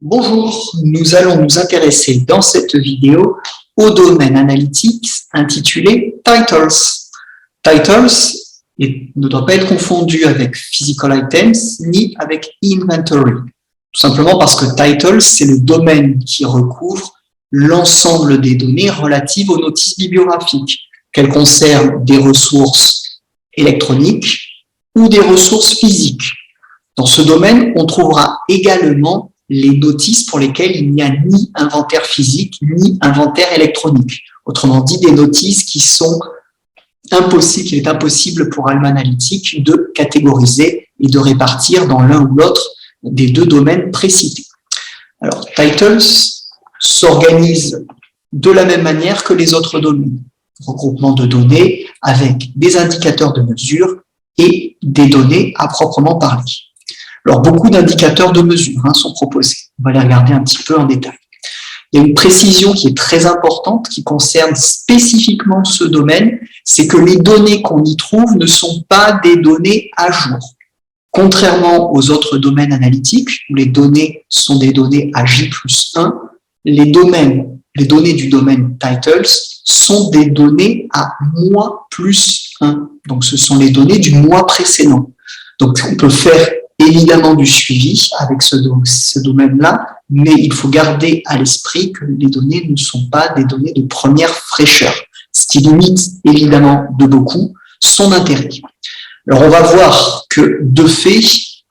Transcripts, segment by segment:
Bonjour, nous allons nous intéresser dans cette vidéo au domaine analytics intitulé Titles. Titles ne doit pas être confondu avec Physical Items ni avec Inventory. Tout simplement parce que Titles, c'est le domaine qui recouvre l'ensemble des données relatives aux notices bibliographiques, qu'elles concernent des ressources électroniques ou des ressources physiques. Dans ce domaine, on trouvera également les notices pour lesquelles il n'y a ni inventaire physique ni inventaire électronique. Autrement dit, des notices qui sont impossibles, qu'il est impossible pour Alma Analytics de catégoriser et de répartir dans l'un ou l'autre des deux domaines précités. Alors, Titles s'organise de la même manière que les autres domaines. Regroupement de données avec des indicateurs de mesure et des données à proprement parler. Alors, beaucoup d'indicateurs de mesure sont proposés. On va les regarder un petit peu en détail. Il y a une précision qui est très importante, qui concerne spécifiquement ce domaine, c'est que les données qu'on y trouve ne sont pas des données à jour. Contrairement aux autres domaines analytiques, où les données sont des données à J+1, les données du domaine Titles sont des données à mois+1. Donc, ce sont les données du mois précédent. Donc, on peut faire évidemment du suivi avec ce domaine-là, mais il faut garder à l'esprit que les données ne sont pas des données de première fraîcheur, ce qui limite évidemment de beaucoup son intérêt. Alors on va voir que de fait,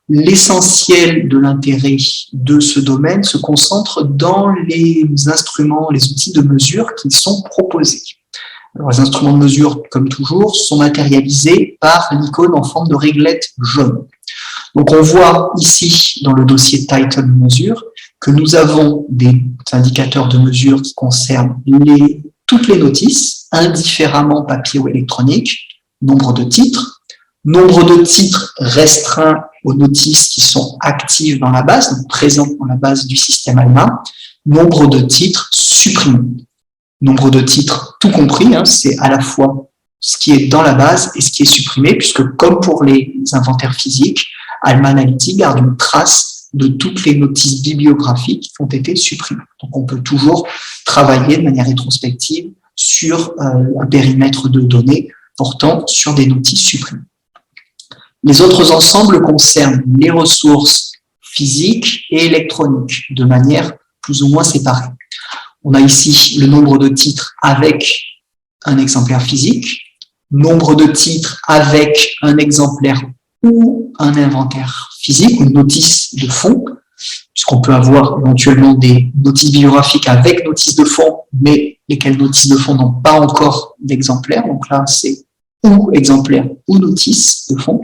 l'essentiel de l'intérêt de ce domaine se concentre dans les instruments, les outils de mesure qui sont proposés. Alors, les instruments de mesure, comme toujours, sont matérialisés par l'icône en forme de réglette jaune. Donc, on voit ici, dans le dossier Title Mesure, que nous avons des indicateurs de mesure qui concernent toutes les notices, indifféremment papier ou électronique, nombre de titres restreints aux notices qui sont actives dans la base, donc présentes dans la base du système Alma, nombre de titres supprimés. Nombre de titres tout compris, c'est à la fois ce qui est dans la base et ce qui est supprimé, puisque comme pour les inventaires physiques, Alma Analytics garde une trace de toutes les notices bibliographiques qui ont été supprimées. Donc on peut toujours travailler de manière rétrospective sur un périmètre de données portant sur des notices supprimées. Les autres ensembles concernent les ressources physiques et électroniques de manière plus ou moins séparée. On a ici le nombre de titres avec un exemplaire physique, nombre de titres avec un exemplaire ou un inventaire physique, une notice de fond, puisqu'on peut avoir éventuellement des notices bibliographiques avec notice de fond, mais lesquelles notices de fond n'ont pas encore d'exemplaire. Donc là, c'est ou exemplaire ou notice de fond.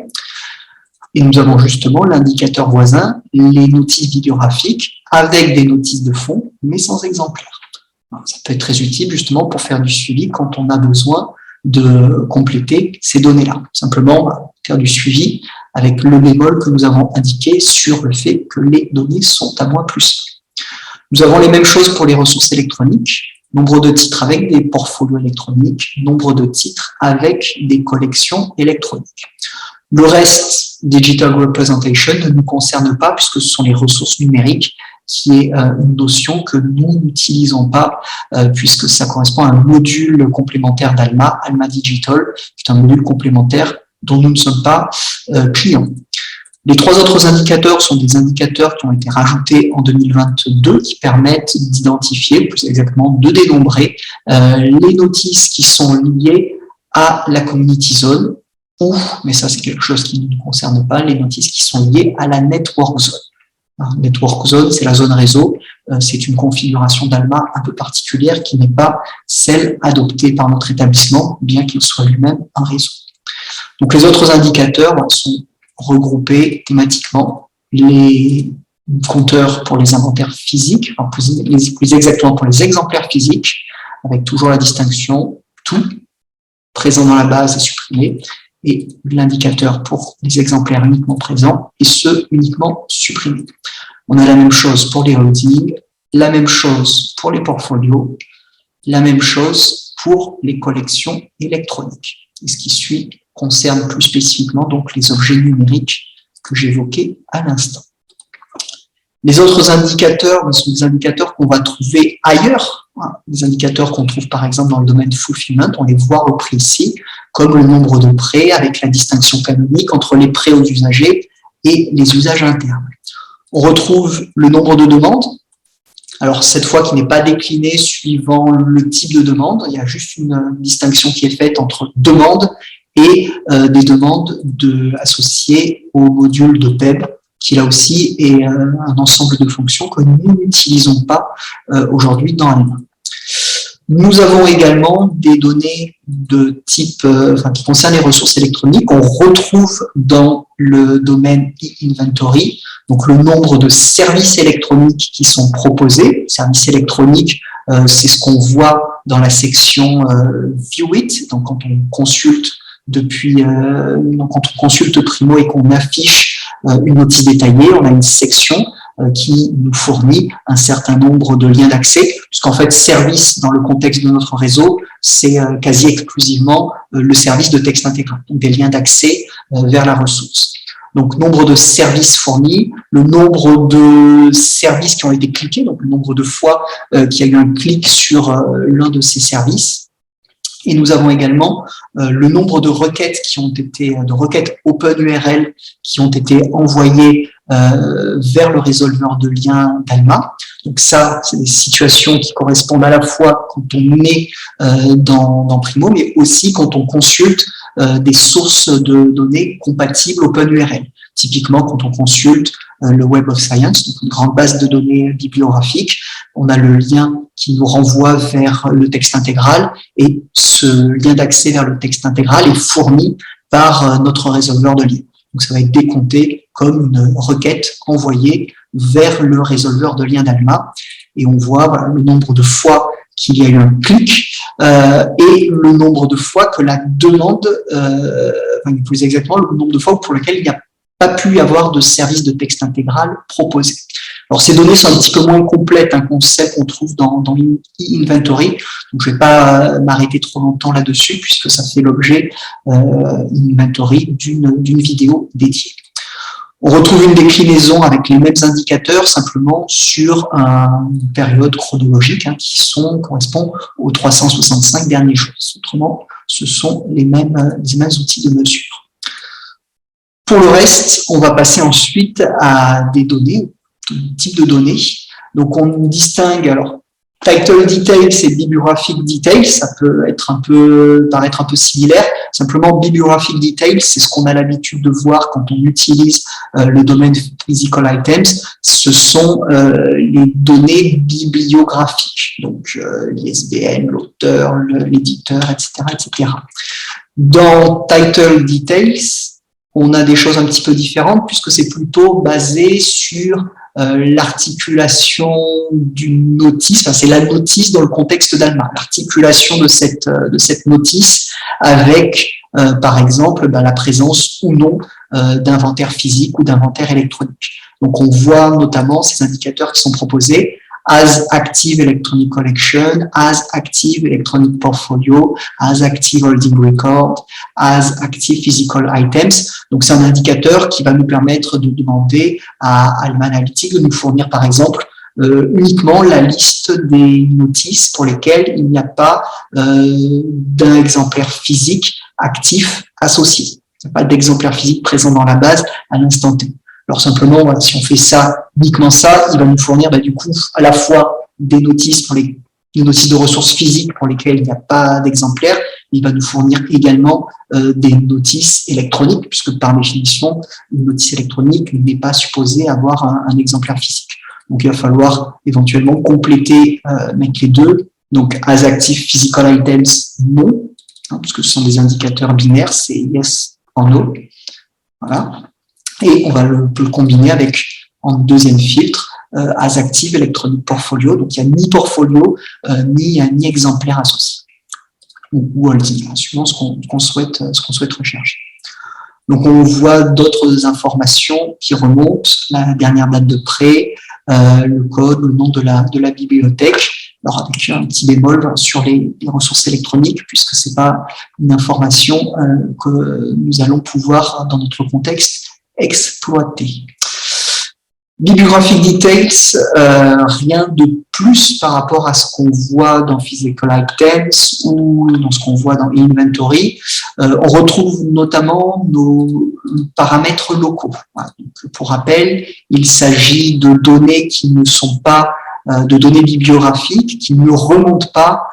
Et nous avons justement l'indicateur voisin, les notices bibliographiques avec des notices de fond, mais sans exemplaire. Alors, ça peut être très utile justement pour faire du suivi quand on a besoin de compléter ces données-là. Simplement, faire du suivi avec le bémol que nous avons indiqué sur le fait que les données sont à -1. Nous avons les mêmes choses pour les ressources électroniques, nombre de titres avec des portfolios électroniques, nombre de titres avec des collections électroniques. Le reste, Digital Representation, ne nous concerne pas puisque ce sont les ressources numériques qui est une notion que nous n'utilisons pas puisque ça correspond à un module complémentaire d'Alma, Alma Digital, qui est un module complémentaire dont nous ne sommes pas clients. Les trois autres indicateurs sont des indicateurs qui ont été rajoutés en 2022 qui permettent d'identifier, plus exactement de dénombrer les notices qui sont liées à la community zone ou, mais ça c'est quelque chose qui ne nous concerne pas, les notices qui sont liées à la network zone. Network zone, c'est la zone réseau, c'est une configuration d'Alma un peu particulière qui n'est pas celle adoptée par notre établissement, bien qu'il soit lui-même un réseau. Donc les autres indicateurs sont regroupés thématiquement, les compteurs pour les inventaires physiques, enfin plus exactement pour les exemplaires physiques, avec toujours la distinction tout présent dans la base et supprimé, et l'indicateur pour les exemplaires uniquement présents et ceux uniquement supprimés. On a la même chose pour les holdings, la même chose pour les portfolios, la même chose pour les collections électroniques. Et ce qui suit concerne plus spécifiquement donc les objets numériques que j'évoquais à l'instant. Les autres indicateurs sont des indicateurs qu'on va trouver ailleurs. Des indicateurs qu'on trouve par exemple dans le domaine fulfillment, on les voit repris ici, comme le nombre de prêts avec la distinction canonique entre les prêts aux usagers et les usages internes. On retrouve le nombre de demandes, alors cette fois qui n'est pas décliné suivant le type de demande, il y a juste une distinction qui est faite entre demandes et des demandes associées au module de PEB, qui là aussi est un ensemble de fonctions que nous n'utilisons pas aujourd'hui dans Alma. Nous avons également des données de type, qui concernent les ressources électroniques qu'on retrouve dans le domaine e-inventory, donc le nombre de services électroniques qui sont proposés. Services électroniques, c'est ce qu'on voit dans la section View It, donc quand on consulte quand on consulte Primo et qu'on affiche une notice détaillée, on a une section qui nous fournit un certain nombre de liens d'accès, puisqu'en fait, service dans le contexte de notre réseau, c'est quasi exclusivement le service de texte intégral, donc des liens d'accès vers la ressource. Donc, nombre de services fournis, le nombre de services qui ont été cliqués, donc le nombre de fois qu'il y a eu un clic sur l'un de ces services. Et nous avons également le nombre de requêtes de requêtes OpenURL qui ont été envoyées vers le résolveur de liens d'Alma. Donc ça, c'est des situations qui correspondent à la fois quand on est dans Primo, mais aussi quand on consulte des sources de données compatibles OpenURL. Typiquement, quand on consulte le Web of Science, donc une grande base de données bibliographique, on a le lien qui nous renvoie vers le texte intégral et ce lien d'accès vers le texte intégral est fourni par notre résolveur de liens. Donc ça va être décompté comme une requête envoyée vers le résolveur de liens d'Alma et on voit le nombre de fois qu'il y a eu un clic et le nombre de fois que la demande, plus exactement le nombre de fois pour lequel il n'y a pas pu y avoir de service de texte intégral proposé. Alors, ces données sont un petit peu moins complètes qu'on trouve dans e-inventory, donc je ne vais pas m'arrêter trop longtemps là-dessus puisque ça fait l'objet e-inventory d'une vidéo dédiée. On retrouve une déclinaison avec les mêmes indicateurs, simplement sur une période chronologique qui correspond aux 365 derniers jours. Autrement, ce sont les mêmes outils de mesure. Pour le reste, on va passer ensuite à des données, type de données. Donc, on distingue, alors, title details et bibliographic details, ça peut paraître un peu similaire. Simplement, bibliographic details, c'est ce qu'on a l'habitude de voir quand on utilise le domaine physical items. Ce sont les données bibliographiques, donc l'ISBN, l'auteur, l'éditeur, etc., etc. Dans title details, on a des choses un petit peu différentes puisque c'est plutôt basé sur l'articulation d'une notice, c'est la notice dans le contexte d'Alma, l'articulation de cette notice avec, par exemple, la présence ou non d'inventaire physique ou d'inventaire électronique. Donc, on voit notamment ces indicateurs qui sont proposés, as active electronic collection, as active electronic portfolio, as active holding record, as active physical items. Donc, c'est un indicateur qui va nous permettre de demander à Alma Analytics de nous fournir, par exemple, uniquement la liste des notices pour lesquelles il n'y a pas d'un exemplaire physique actif associé. Il n'y a pas d'exemplaire physique présent dans la base à l'instant T. Alors simplement, voilà, si on fait ça, uniquement ça, il va nous fournir du coup à la fois des notices des notices de ressources physiques pour lesquelles il n'y a pas d'exemplaire, il va nous fournir également des notices électroniques, puisque par définition, une notice électronique n'est pas supposée avoir un exemplaire physique. Donc il va falloir éventuellement compléter, mettre les deux. Donc as active physical items, non, puisque ce sont des indicateurs binaires, c'est yes or no. Voilà. Et on peut le combiner avec, en deuxième filtre, as active electronic portfolio. Donc, il n'y a ni portfolio, ni exemplaire associé. Ou holding, suivant ce qu'on souhaite rechercher. Donc, on voit d'autres informations qui remontent, la dernière date de prêt, le code, le nom de la bibliothèque. Alors, avec un petit bémol sur les ressources électroniques, puisque ce n'est pas une information que nous allons pouvoir, dans notre contexte, exploiter. Bibliographic details, rien de plus par rapport à ce qu'on voit dans physical items ou dans ce qu'on voit dans inventory. On retrouve notamment nos paramètres locaux. Voilà. Donc, pour rappel, il s'agit de données qui ne sont pas de données bibliographiques, qui ne remontent pas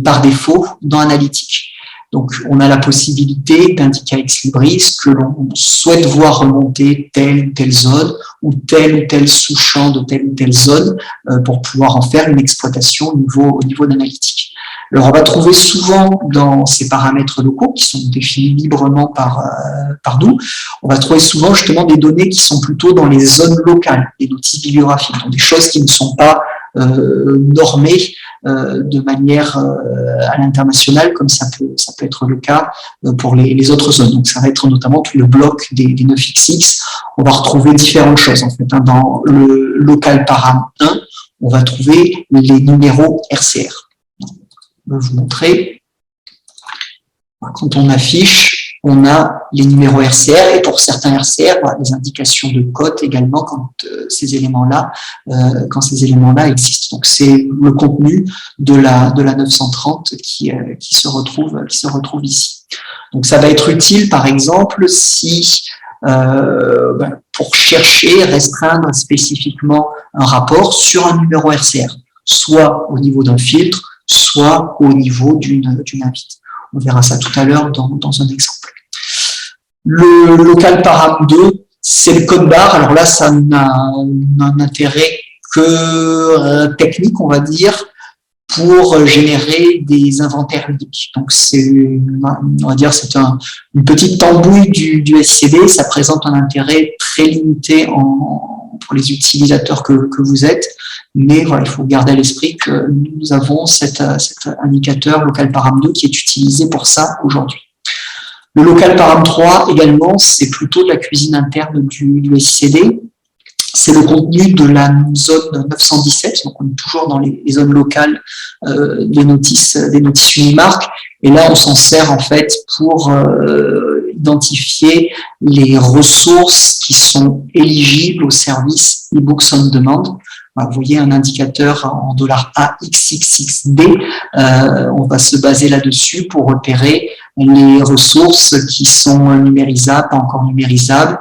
par défaut dans Analytics. Donc, on a la possibilité d'indiquer à Exlibris que l'on souhaite voir remonter telle ou telle zone ou tel sous-champ de telle ou telle zone pour pouvoir en faire une exploitation au niveau d'Analytics. Alors, on va trouver souvent dans ces paramètres locaux qui sont définis librement par nous, on va trouver souvent justement des données qui sont plutôt dans les zones locales, des notices bibliographiques, donc des choses qui ne sont pas normées de manière à l'international, comme ça peut être le cas pour les autres zones. Donc, ça va être notamment tout le bloc des 9XX. On va retrouver différentes choses, en fait. Dans le local param 1, on va trouver les numéros RCR. Je vais vous montrer. Quand on affiche, on a les numéros RCR et pour certains RCR, voilà, des indications de code également quand ces éléments-là existent. Donc c'est le contenu de la 930 qui se retrouve ici. Donc ça va être utile par exemple si pour chercher, restreindre spécifiquement un rapport sur un numéro RCR, soit au niveau d'un filtre, soit au niveau d'une invite. On verra ça tout à l'heure dans un exemple. Le local param 2, c'est le code barre. Alors là, ça n'a un intérêt que technique, on va dire, pour générer des inventaires uniques. Donc, on va dire, c'est une petite tambouille du SCD. Ça présente un intérêt très limité pour les utilisateurs que vous êtes. Mais voilà, il faut garder à l'esprit que nous avons cet indicateur local param 2 qui est utilisé pour ça aujourd'hui. Le local param 3 également, c'est plutôt de la cuisine interne du SCD. C'est le contenu de la zone 917, donc on est toujours dans les zones locales des notices Unimark. Et là, on s'en sert en fait pour identifier les ressources qui sont éligibles au service eBooks on Demand. Vous voyez un indicateur en $AXXXD, on va se baser là-dessus pour repérer les ressources qui sont numérisables, pas encore numérisables,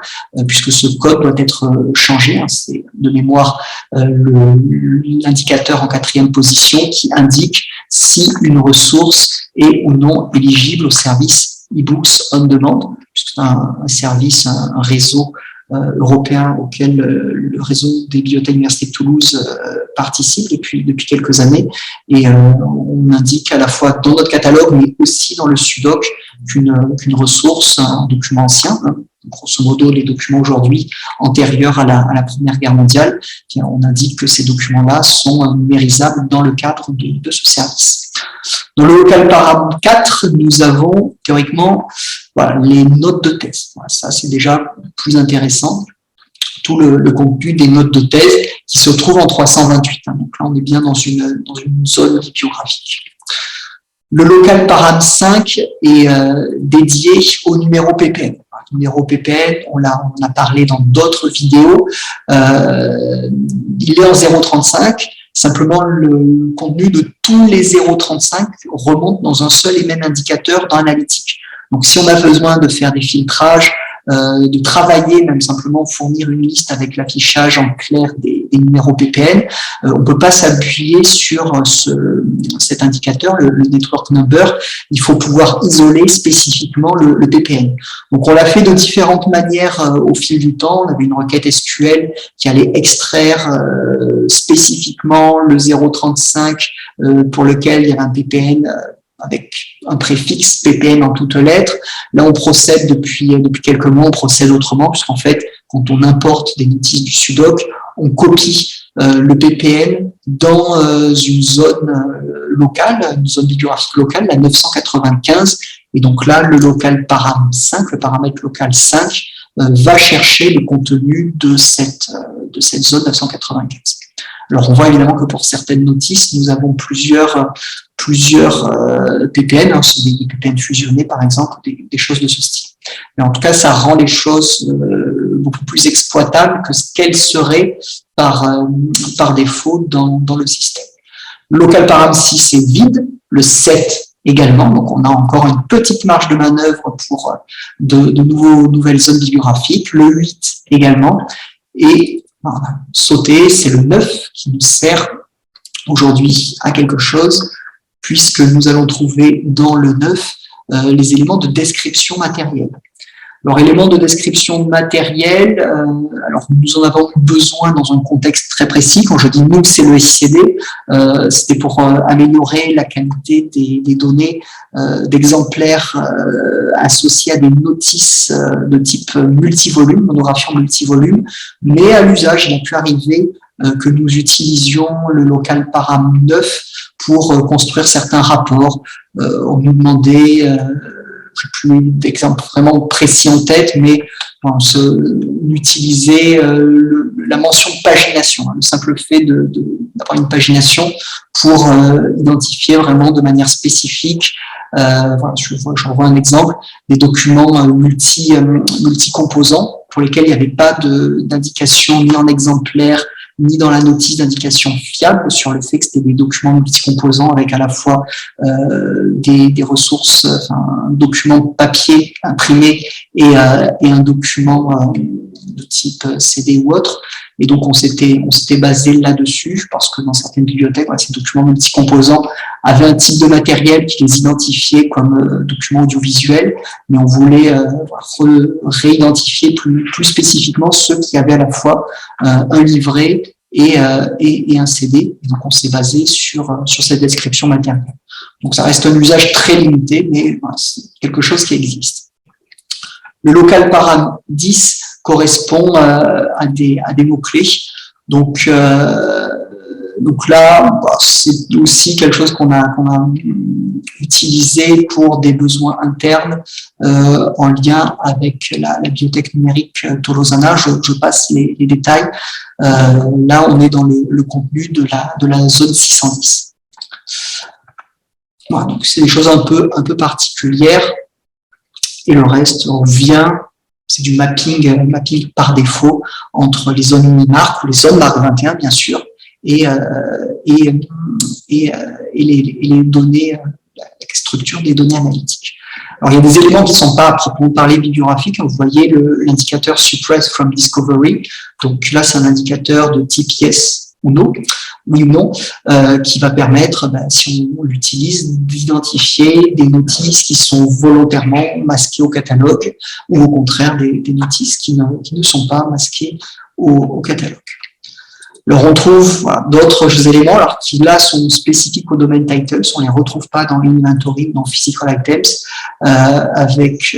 puisque ce code doit être changé. C'est de mémoire l'indicateur en 4e position qui indique si une ressource est ou non éligible au service eBooks on Demand, puisque c'est un service, un réseau européen auquel le réseau des bibliothèques de l'Université de Toulouse participe depuis quelques années. Et on indique à la fois dans notre catalogue, mais aussi dans le SUDOC, qu'une ressource, un document ancien, grosso modo les documents aujourd'hui antérieurs à la Première Guerre mondiale, on indique que ces documents-là sont numérisables dans le cadre de ce service. Dans le local param 4, nous avons théoriquement les notes de thèse. Voilà, ça, c'est déjà plus intéressant. Tout le contenu des notes de thèse qui se trouve en 328. Donc là, on est bien dans une zone bibliographique. Le local param 5 est dédié au numéro PPN. Le numéro PPN, on a parlé dans d'autres vidéos. Il est en 0,35. Simplement, le contenu de tous les 0,35 remonte dans un seul et même indicateur dans Analytics. Donc, si on a besoin de faire des filtrages, de travailler, même simplement fournir une liste avec l'affichage en clair des numéros PPN, on ne peut pas s'appuyer sur cet indicateur, le network number. Il faut pouvoir isoler spécifiquement le PPN. Donc, on l'a fait de différentes manières au fil du temps. On avait une requête SQL qui allait extraire spécifiquement le 0,35 pour lequel il y avait un PPN avec un préfixe PPN en toutes lettres. Là, on procède depuis quelques mois, on procède autrement, puisqu'en fait, quand on importe des notices du SUDOC, on copie le PPN dans une zone locale, une zone bibliographique locale, la 995. Et donc là, le local param 5, le paramètre local 5, va chercher le contenu de cette zone 995. Alors, on voit évidemment que pour certaines notices, nous avons plusieurs PPN, c'est des PPN fusionnés par exemple, des choses de ce style. Mais en tout cas, ça rend les choses beaucoup plus exploitables que ce qu'elles seraient par défaut dans le système. Local param 6 est vide, le 7 également, donc on a encore une petite marge de manœuvre pour de nouvelles zones bibliographiques, le 8 également, et on a sauté, c'est le 9 qui nous sert aujourd'hui à quelque chose, puisque nous allons trouver dans le 9 les éléments de description matérielle. Alors, éléments de description matérielle, alors nous en avons besoin dans un contexte très précis. Quand je dis nous, c'est le SICD, c'était pour améliorer la qualité des données d'exemplaires associés à des notices de type multivolume, monographie en multivolume, mais à l'usage, il a pu arriver que nous utilisions le local param 9 pour construire certains rapports. On nous demandait j'ai plus d'exemples vraiment précis en tête, mais on utilisait la mention de pagination, le simple fait d'avoir une pagination pour identifier vraiment de manière spécifique. Voilà, je revois un exemple, des documents multi-composants pour lesquels il n'y avait pas d'indication ni en exemplaire, ni dans la notice d'indication fiable sur le fait que c'était des documents multicomposants avec à la fois des ressources, un document papier imprimé et un document de type CD ou autre. Et donc, on s'était basé là-dessus parce que dans certaines bibliothèques, ces documents multicomposants avaient un type de matériel qui les identifiait comme documents audiovisuels, mais on voulait réidentifier plus spécifiquement ceux qui avaient à la fois un livret et un CD. Et donc, on s'est basé sur cette description matérielle. Donc, ça reste un usage très limité, mais c'est quelque chose qui existe. Le local param 10 correspond à des mots-clés. Donc là, c'est aussi quelque chose qu'on a utilisé pour des besoins internes en lien avec la bibliothèque numérique Tolosana. Je passe les détails. Là, on est dans le contenu de la zone 610. Voilà, donc c'est des choses un peu particulières. Et le reste, on vient, c'est du mapping par défaut entre les zones Unimark ou les zones MARC 21, bien sûr, et les données, la structure des données analytiques. Alors, il y a des éléments qui ne sont pas à proprement parler bibliographiques. Vous voyez l'indicateur Suppress from Discovery. Donc là, c'est un indicateur de type yes ou no, oui ou non, qui va permettre, si on l'utilise, d'identifier des notices qui sont volontairement masquées au catalogue ou au contraire des notices qui ne sont pas masquées au catalogue. Alors, on trouve d'autres éléments alors, qui, là, sont spécifiques au domaine titles. On ne les retrouve pas dans l'inventory ou dans physical items, avec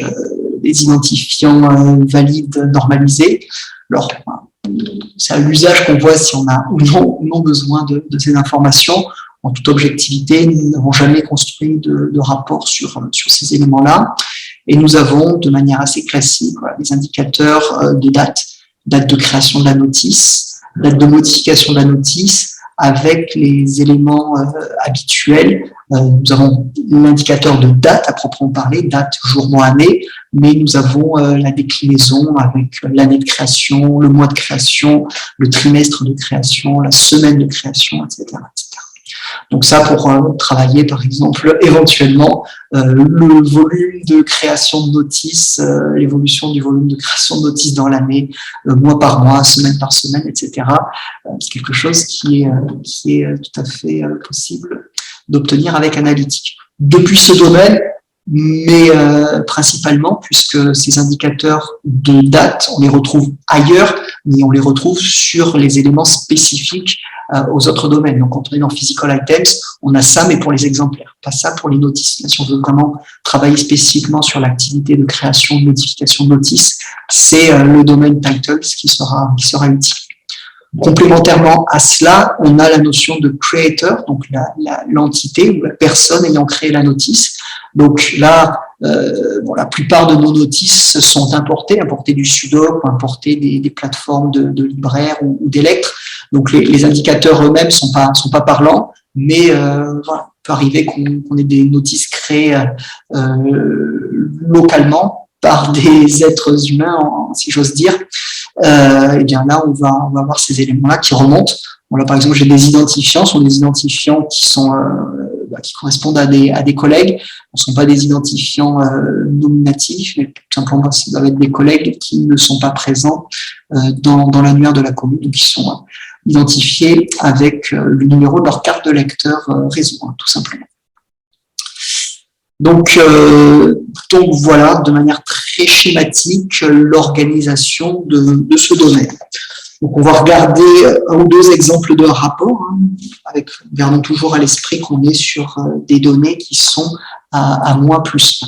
des identifiants valides normalisés. Alors, c'est à l'usage qu'on voit si on a ou non besoin de ces informations. En toute objectivité, nous n'avons jamais construit de rapport sur ces éléments-là. Et nous avons, de manière assez classique, des indicateurs de date de création de la notice, date de modification de la notice, avec les éléments habituels. Nous avons l'indicateur de date à proprement parler, date, jour, mois, année, mais nous avons la déclinaison avec l'année de création, le mois de création, le trimestre de création, la semaine de création, etc. Donc ça, pour travailler, par exemple, éventuellement, le volume de création de notices, l'évolution du volume de création de notices dans l'année, mois par mois, semaine par semaine, etc. C'est quelque chose qui est tout à fait possible d'obtenir avec Analytique. Depuis ce domaine, mais principalement, puisque ces indicateurs de date, on les retrouve ailleurs, mais on les retrouve sur les éléments spécifiques aux autres domaines. Donc, quand on est dans Physical Items, on a ça, mais pour les exemplaires, pas ça pour les notices. Là, si on veut vraiment travailler spécifiquement sur l'activité de création, de modification de notices, c'est le domaine Titles qui sera utile. Complémentairement à cela, on a la notion de creator, donc l'entité ou la personne ayant créé la notice. Donc là, la plupart de nos notices sont importées du sudoc ou importées des plateformes de libraires ou d'Electre. Donc les indicateurs eux-mêmes sont pas parlants, mais voilà, il peut arriver qu'on ait des notices créées localement par des êtres humains, si j'ose dire. Et bien là, on va avoir ces éléments-là qui remontent. Bon, là, par exemple, j'ai des identifiants, ce sont des identifiants qui correspondent à des collègues. Ce ne sont pas des identifiants nominatifs, mais tout simplement, ça doivent être des collègues qui ne sont pas présents dans l'annuaire de la commune, donc qui sont identifiés avec le numéro de leur carte de lecteur réseau, tout simplement. Donc voilà, de manière très schématique, l'organisation de ce domaine. Donc on va regarder un ou deux exemples de rapports, gardant toujours à l'esprit qu'on est sur des données qui sont à moins plus 1.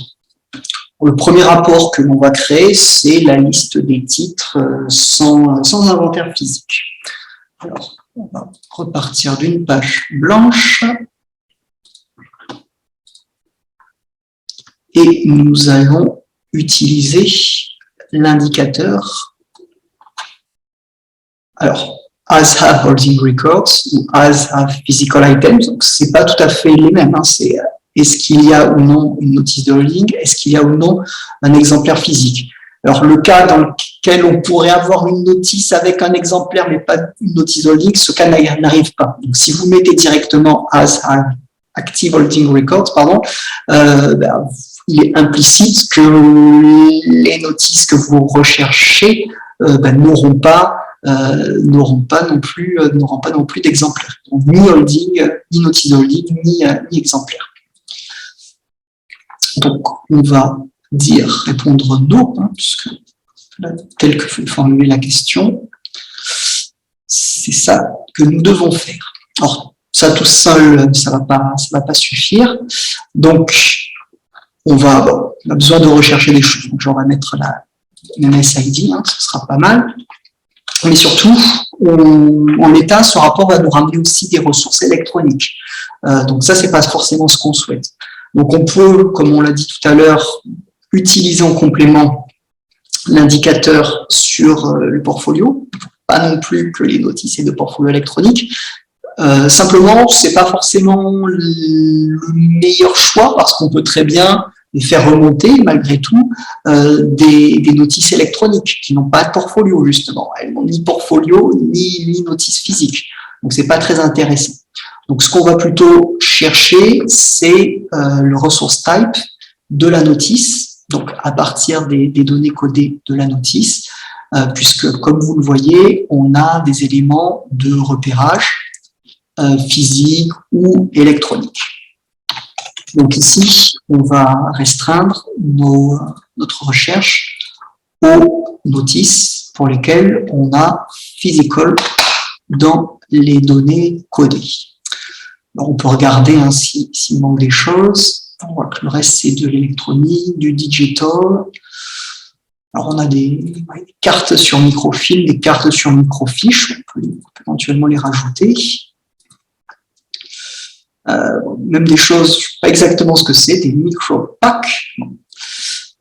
Le premier rapport que l'on va créer, c'est la liste des titres sans inventaire physique. Alors, on va repartir d'une page blanche. Et nous allons utiliser l'indicateur, alors, as have holding records ou as have physical items. Donc, ce n'est pas tout à fait les mêmes. C'est est-ce qu'il y a ou non une notice de holding, est-ce qu'il y a ou non un exemplaire physique. Alors, le cas dans lequel on pourrait avoir une notice avec un exemplaire, mais pas une notice de holding, ce cas n'arrive pas. Donc, si vous mettez directement as have active holding records, il est implicite que les notices que vous recherchez n'auront pas non plus d'exemplaires. Ni holding, ni notice holding, ni exemplaire. Donc, on va répondre non, puisque tel que vous formulez la question, c'est ça que nous devons faire. Alors, ça tout seul, ça va pas suffire. Donc, on a besoin de rechercher des choses. Donc, on va mettre la MSID, ce sera pas mal. Mais surtout, en l'état, ce rapport va nous ramener aussi des ressources électroniques. Donc ça, c'est pas forcément ce qu'on souhaite. Donc on peut, comme on l'a dit tout à l'heure, utiliser en complément l'indicateur sur le portfolio, pas non plus que les notices et de portfolio électronique. Simplement, c'est pas forcément le meilleur choix parce qu'on peut très bien faire remonter, malgré tout, des notices électroniques qui n'ont pas de portfolio, justement. Elles n'ont ni portfolio, ni notice physique. Donc, c'est pas très intéressant. Donc, ce qu'on va plutôt chercher, c'est le resource type de la notice, donc à partir des données codées de la notice, puisque, comme vous le voyez, on a des éléments de repérage physique ou électronique. Donc ici, on va restreindre notre recherche aux notices pour lesquelles on a physical dans les données codées. Alors, on peut regarder s'il manque des choses. On voit que le reste, c'est de l'électronique, du digital. Alors, on a des cartes sur microfilm, des cartes sur microfiche. On peut éventuellement les rajouter. Même des choses, je ne sais pas exactement ce que c'est, des micro-packs. Bon.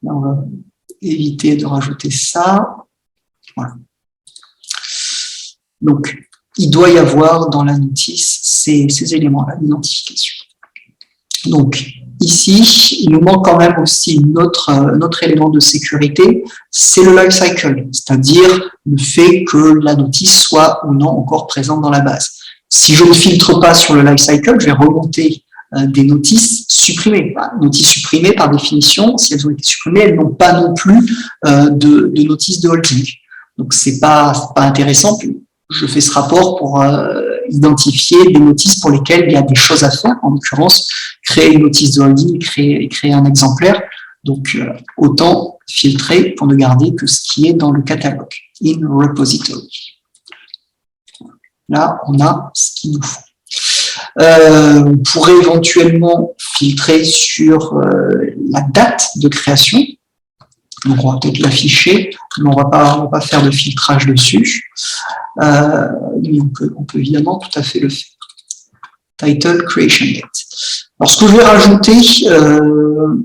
On va éviter de rajouter ça. Voilà. Donc, il doit y avoir dans la notice ces éléments-là d'identification. Donc, ici, il nous manque quand même aussi notre élément de sécurité, c'est le life cycle, c'est-à-dire le fait que la notice soit ou non encore présente dans la base. Si je ne filtre pas sur le life cycle, je vais remonter des notices supprimées. Notices supprimées, par définition, si elles ont été supprimées, elles n'ont pas non plus de notice de holding. Donc, c'est pas intéressant. Je fais ce rapport pour identifier des notices pour lesquelles il y a des choses à faire, en l'occurrence, créer une notice de holding et créer un exemplaire. Donc, autant filtrer pour ne garder que ce qui est dans le catalogue, in repository. Là, on a ce qu'il nous faut. On pourrait éventuellement filtrer sur la date de création. Donc, on va peut-être l'afficher, mais on va pas faire de filtrage dessus. Mais on peut évidemment tout à fait le faire. Title, creation date. Alors, ce que je vais rajouter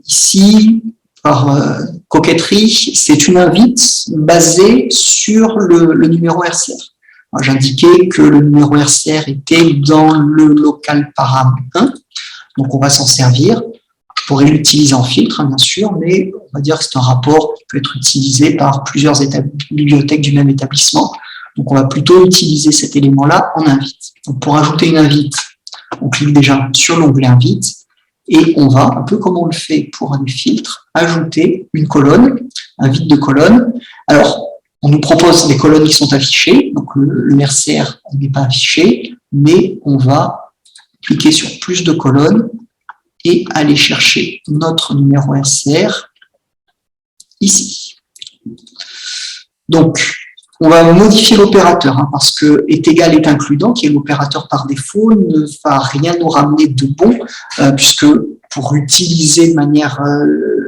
ici, par coquetterie, c'est une invite basée sur le numéro RCR. J'indiquais que le numéro RCR était dans le local param 1, donc on va s'en servir. Je pourrais l'utiliser en filtre, bien sûr, mais on va dire que c'est un rapport qui peut être utilisé par plusieurs bibliothèques du même établissement. Donc on va plutôt utiliser cet élément-là en invite. Donc pour ajouter une invite, on clique déjà sur l'onglet invite et on va, un peu comme on le fait pour un filtre, ajouter une colonne, un vide de colonne. Alors, on nous propose des colonnes qui sont affichées, donc le RCR n'est pas affiché, mais on va cliquer sur plus de colonnes et aller chercher notre numéro RCR ici. Donc, on va modifier l'opérateur, parce que est égal est includant, qui est l'opérateur par défaut, ne va rien nous ramener de bon, puisque pour utiliser de manière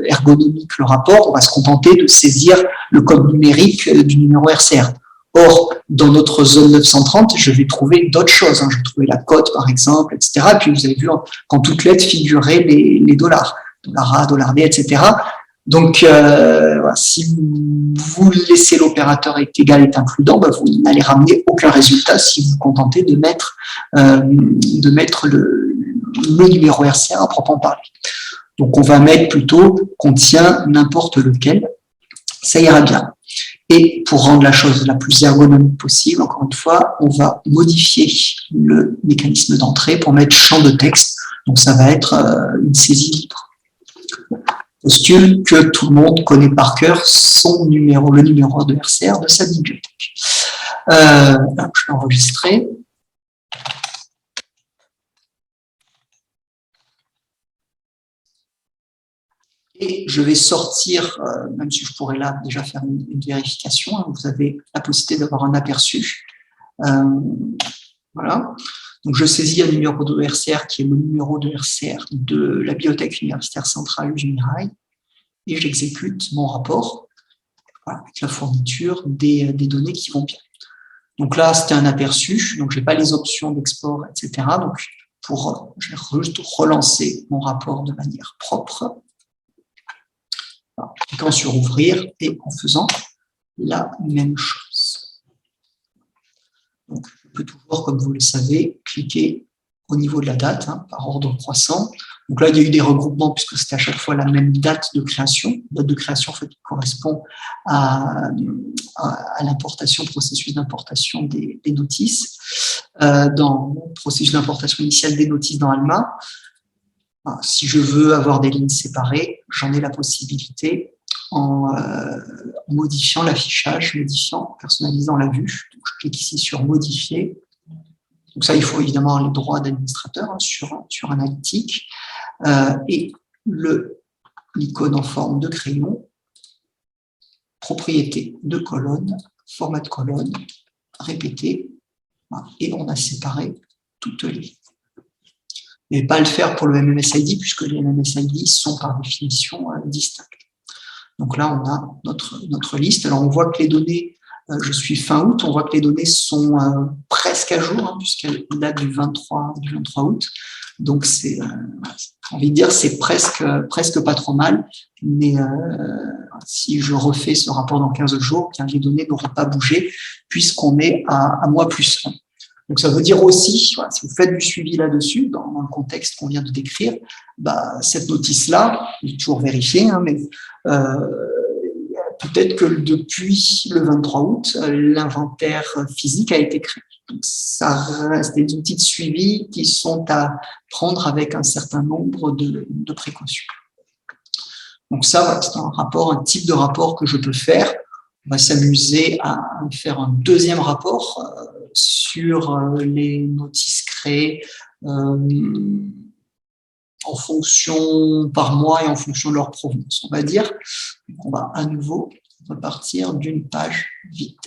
ergonomique le rapport, on va se contenter de saisir le code numérique du numéro RCR. Or, dans notre zone 930, je vais trouver d'autres choses. Je vais trouver la cote, par exemple, etc. Et puis, vous avez vu qu'en toutes lettres figuraient les dollars. Dollar A, dollar B, etc. Donc, voilà, si vous laissez l'opérateur est égal est includant, vous n'allez ramener aucun résultat si vous vous contentez de mettre le numéro RCR à proprement parler. Donc, on va mettre plutôt contient n'importe lequel. Ça ira bien. Et pour rendre la chose la plus ergonomique possible, encore une fois, on va modifier le mécanisme d'entrée pour mettre champ de texte. Donc, ça va être une saisie libre. Postule que tout le monde connaît par cœur le numéro de RCR de sa bibliothèque. Je vais enregistrer. Et je vais sortir, même si je pourrais là déjà faire une vérification, vous avez la possibilité d'avoir un aperçu. Voilà. Donc, je saisis un numéro de RCR qui est le numéro de RCR de la Bibliothèque universitaire centrale du Mirail et j'exécute mon rapport avec la fourniture des données qui vont bien. Donc là, c'était un aperçu, donc je n'ai pas les options d'export, etc. Donc, je vais juste relancer mon rapport de manière propre, en cliquant sur ouvrir et en faisant la même chose. Donc, je peux toujours, comme vous le savez, cliquer au niveau de la date, par ordre croissant. Donc là, il y a eu des regroupements puisque c'était à chaque fois la même date de création. Date de création en fait, qui correspond à l'importation, processus d'importation des notices. Dans le processus d'importation initiale des notices dans Alma, si je veux avoir des lignes séparées, j'en ai la possibilité en modifiant l'affichage, personnalisant la vue. Donc, je clique ici sur modifier. Donc ça, il faut évidemment les droits d'administrateur sur Analytique. Et l'icône en forme de crayon, propriété de colonne, format de colonne, répété, et on a séparé toutes les lignes. Mais pas le faire pour le MMSID, puisque les MMSID sont par définition distincts. Donc là, on a notre liste. Alors, on voit que les données, je suis fin août, on voit que les données sont presque à jour, puisqu'elles datent du 23 août. Donc, j'ai envie de dire, c'est presque pas trop mal. Mais si je refais ce rapport dans 15 jours, bien, les données n'auront pas bougé, puisqu'on est à mois plus. Donc, ça veut dire aussi, si vous faites du suivi là-dessus, dans le contexte qu'on vient de décrire, cette notice-là, j'ai toujours vérifié, mais peut-être que depuis le 23 août, l'inventaire physique a été créé. Donc, ça reste des outils de suivi qui sont à prendre avec un certain nombre de précautions. Donc ça, c'est un type de rapport que je peux faire. On va s'amuser à faire un deuxième rapport sur les notices créées en fonction par mois et en fonction de leur provenance, on va dire. Donc on va à nouveau repartir d'une page vide.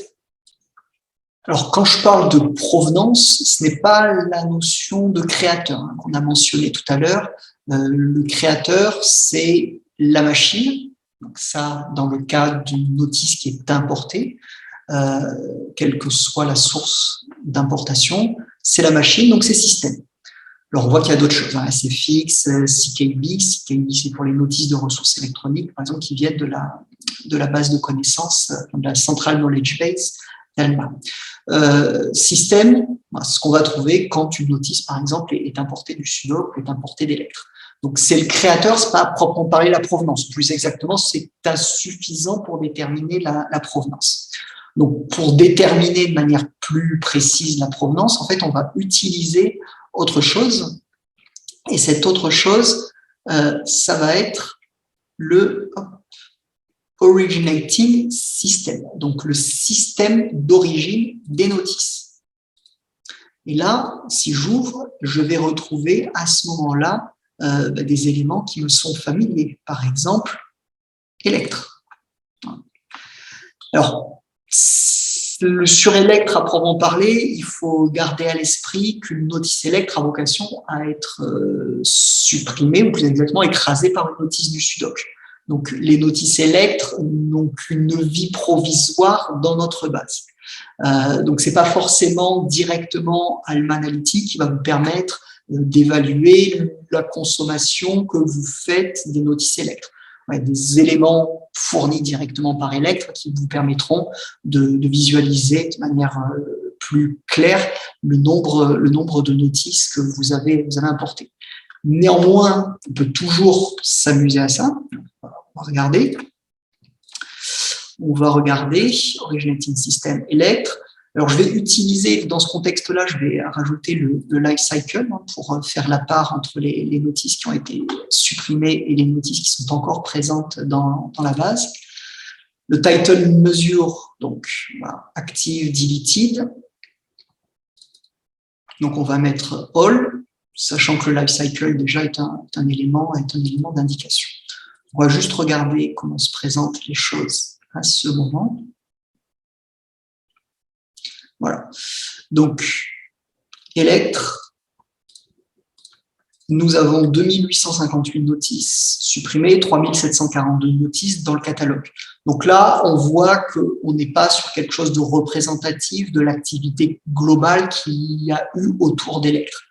Alors, quand je parle de provenance, ce n'est pas la notion de créateur qu'on a mentionné tout à l'heure. Le créateur, c'est la machine. Donc ça, dans le cas d'une notice qui est importée, quelle que soit la source d'importation, c'est la machine, donc c'est système. Alors, on voit qu'il y a d'autres choses, SFX, CKB. CKB, c'est pour les notices de ressources électroniques, par exemple, qui viennent de la base de connaissances, de la Central Knowledge Base d'Alma. système, ce qu'on va trouver quand une notice, par exemple, est importée du sudoc, est importée d'Electre. Donc, c'est le créateur, c'est pas à proprement parler la provenance. Plus exactement, c'est insuffisant pour déterminer la provenance. Donc, pour déterminer de manière plus précise la provenance, en fait, on va utiliser autre chose. Et cette autre chose, ça va être le originating system, donc le système d'origine des notices. Et là, si j'ouvre, je vais retrouver à ce moment-là des éléments qui me sont familiers. Par exemple, Electre. Alors, sur Electre, à proprement parler, il faut garder à l'esprit qu'une notice Electre a vocation à être supprimée, ou plus exactement écrasée par une notice du sudoc. Donc, les notices Electre n'ont qu'une vie provisoire dans notre base. Donc, c'est pas forcément directement Alma Analytics qui va vous permettre d'évaluer la consommation que vous faites des notices Electre. Des éléments fournis directement par Electre qui vous permettront de visualiser de manière plus claire le nombre de notices que vous avez importées. Néanmoins, on peut toujours s'amuser à ça. On va regarder. On va regarder Originating System Electre. Alors, je vais utiliser, dans ce contexte-là, je vais rajouter le life cycle pour faire la part entre les notices qui ont été supprimées et les notices qui sont encore présentes dans la base. Le title mesure, donc, active, deleted. Donc, on va mettre all, sachant que le life cycle, déjà, est un élément d'indication. On va juste regarder comment se présentent les choses à ce moment. Voilà. Donc, Electre, nous avons 2858 notices supprimées, 3742 notices dans le catalogue. Donc là, on voit qu'on n'est pas sur quelque chose de représentatif de l'activité globale qu'il y a eu autour d'Electre.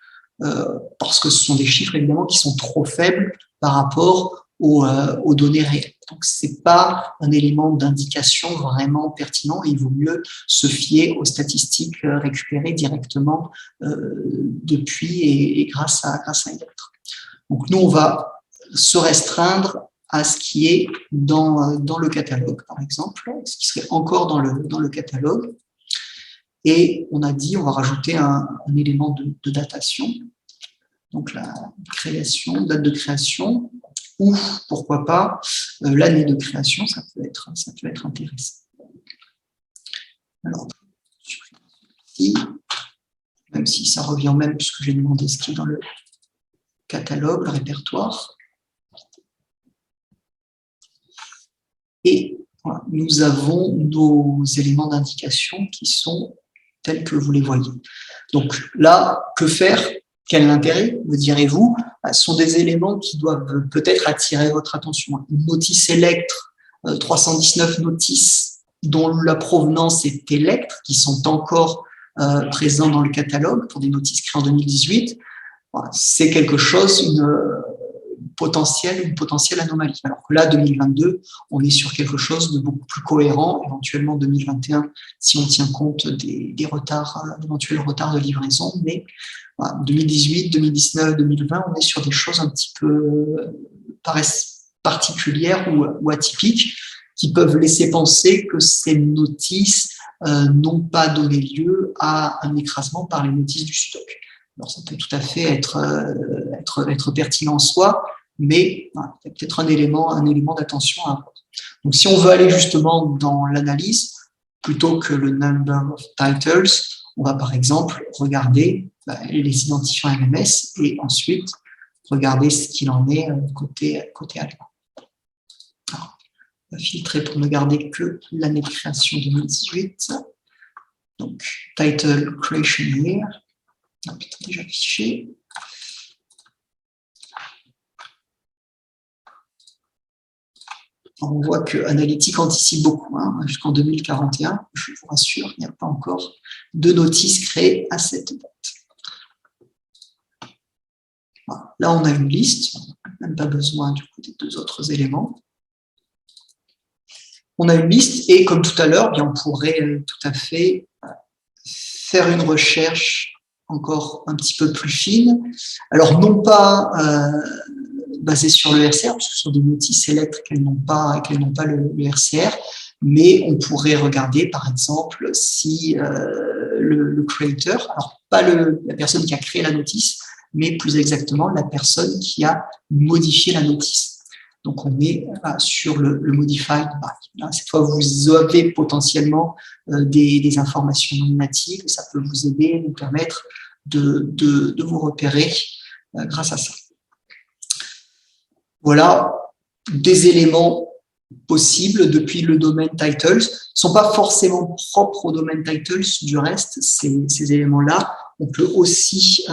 Parce que ce sont des chiffres, évidemment, qui sont trop faibles par rapport aux données réelles. Donc, ce n'est pas un élément d'indication vraiment pertinent et il vaut mieux se fier aux statistiques récupérées directement depuis et grâce à Electre. Donc, nous, on va se restreindre à ce qui est dans le catalogue, par exemple, ce qui serait encore dans le catalogue. Et on a dit, on va rajouter un élément de datation. Donc, la création, date de création, ou pourquoi pas l'année de création, ça peut être intéressant. Alors, ici, même si ça revient au même, puisque j'ai demandé ce qui est dans le catalogue, le répertoire. Et voilà, nous avons nos éléments d'indication qui sont tels que vous les voyez. Donc là, que faire? Quel est l'intérêt, me direz-vous? Ce sont des éléments qui doivent peut-être attirer votre attention. Une notice Electre, 319 notices dont la provenance est Electre, qui sont encore présents dans le catalogue pour des notices créées en 2018. C'est quelque chose, une potentielle anomalie. Alors que là, 2022, on est sur quelque chose de beaucoup plus cohérent, éventuellement 2021, si on tient compte des retards, d'éventuels retards de livraison, mais 2018, 2019, 2020, on est sur des choses un petit peu particulières ou atypiques qui peuvent laisser penser que ces notices n'ont pas donné lieu à un écrasement par les notices du sudoc. Alors ça peut tout à fait être pertinent en soi, mais il y a peut-être un élément d'attention à avoir. Donc si on veut aller justement dans l'analyse, plutôt que le number of titles, on va par exemple regarder les identifiants MMS et ensuite regarder ce qu'il en est côté Alma. Alors, on va filtrer pour ne garder que l'année de création 2018. Donc, title creation year. Déjà affiché. On voit que Analytics anticipe beaucoup, jusqu'en 2041, je vous rassure, il n'y a pas encore de notice créée à cette date. Voilà. Là, on a une liste, on n'a même pas besoin du coup des deux autres éléments. On a une liste et comme tout à l'heure, on pourrait tout à fait faire une recherche encore un petit peu plus fine. Alors, non pas basée sur le RCR, parce que ce sont des notices et lettres qu'elles n'ont pas le RCR, mais on pourrait regarder, par exemple, si le creator, alors pas la personne qui a créé la notice, mais plus exactement la personne qui a modifié la notice. Donc, on est sur le modified by. Là, cette fois, vous avez potentiellement des informations nominatives et ça peut vous aider, vous permettre de vous repérer grâce à ça. Voilà des éléments possibles depuis le domaine titles. Ils ne sont pas forcément propres au domaine titles, du reste, ces éléments-là. On peut aussi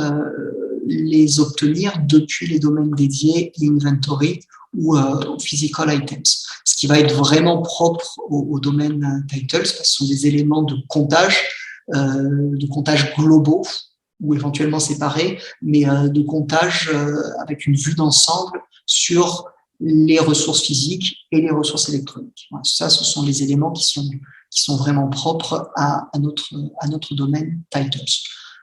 les obtenir depuis les domaines dédiés, inventory ou physical items. Ce qui va être vraiment propre au domaine titles, parce que ce sont des éléments de comptage globaux ou éventuellement séparés, mais de comptage avec une vue d'ensemble sur les ressources physiques et les ressources électroniques. Voilà, ça, ce sont les éléments qui sont vraiment propres à notre domaine titles.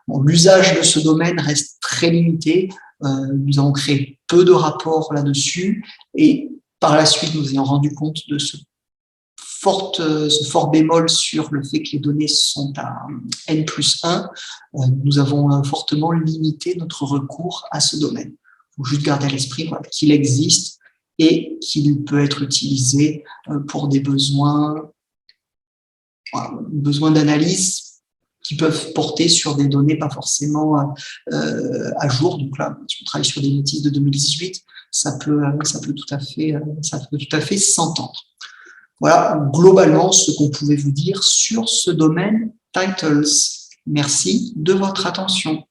Bon, l'usage de ce domaine reste très limité. Nous avons créé peu de rapports là-dessus et par la suite, nous ayons rendu compte de ce fort bémol sur le fait que les données sont à N+1, nous avons fortement limité notre recours à ce domaine. Il faut juste garder à l'esprit qu'il existe et qu'il peut être utilisé pour des besoins d'analyse qui peuvent porter sur des données pas forcément à jour. Donc là, si on travaille sur des notices de 2018, ça peut tout à fait s'entendre. Voilà globalement ce qu'on pouvait vous dire sur ce domaine titles. Merci de votre attention.